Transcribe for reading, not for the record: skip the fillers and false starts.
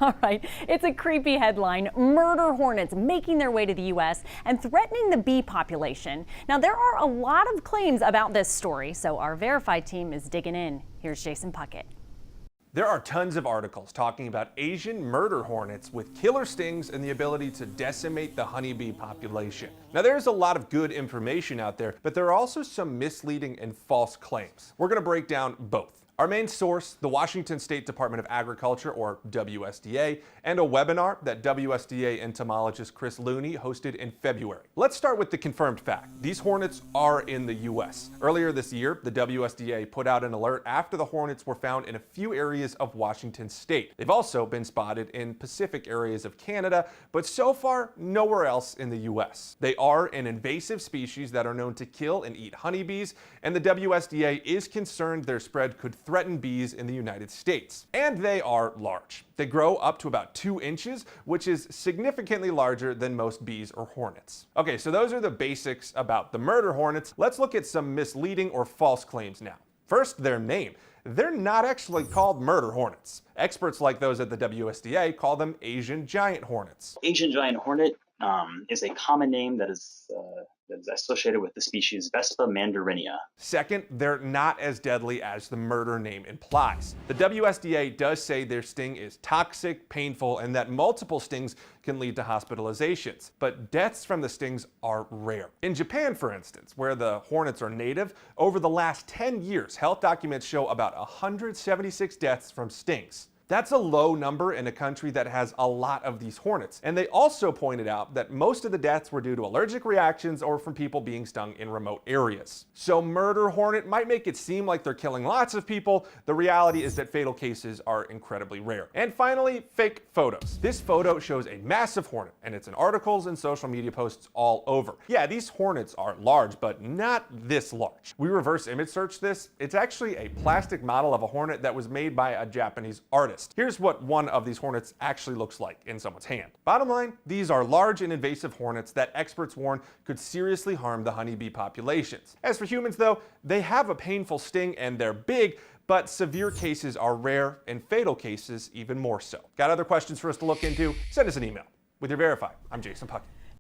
All right, it's a creepy headline. Murder hornets making their way to the U.S. and threatening the bee population. Now, there are a lot of claims about this story, so our Verified team is digging in. Here's Jason Puckett. There are tons of articles talking about Asian murder hornets with killer stings and the ability to decimate the honeybee population. Now, there's a lot of good information out there, but there are also some misleading and false claims. We're going to break down both. Our main source, the Washington State Department of Agriculture, or WSDA, and a webinar that WSDA entomologist Chris Looney hosted in February. Let's start with the confirmed fact. These hornets are in the U.S. Earlier this year, the WSDA put out an alert after the hornets were found in a few areas of Washington State. They've also been spotted in Pacific areas of Canada, but so far, nowhere else in the U.S. They are an invasive species that are known to kill and eat honeybees, and the WSDA is concerned their spread could threaten bees in the United States. And they are large. They grow up to about 2 inches, which is significantly larger than most bees or hornets. Okay, so those are the basics about the murder hornets. Let's look at some misleading or false claims now. First, their name. They're not actually called murder hornets. Experts like those at the WSDA call them Asian giant hornets. Asian giant hornet is a common name that is associated with the species Vespa mandarinia. Second, they're not as deadly as the murder name implies. The WSDA does say their sting is toxic, painful, and that multiple stings can lead to hospitalizations. But deaths from the stings are rare. In Japan, for instance, where the hornets are native, over the last 10 years, health documents show about 176 deaths from stings. That's a low number in a country that has a lot of these hornets. And they also pointed out that most of the deaths were due to allergic reactions or from people being stung in remote areas. So murder hornet might make it seem like they're killing lots of people. The reality is that fatal cases are incredibly rare. And finally, fake photos. This photo shows a massive hornet, and it's in articles and social media posts all over. Yeah, these hornets are large, but not this large. We reverse image search this. It's actually a plastic model of a hornet that was made by a Japanese artist. Here's what one of these hornets actually looks like in someone's hand. Bottom line, these are large and invasive hornets that experts warn could seriously harm the honeybee populations. As for humans though, they have a painful sting and they're big, but severe cases are rare and fatal cases even more so. Got other questions for us to look into? Send us an email. With your Verified, I'm Jason Puckett.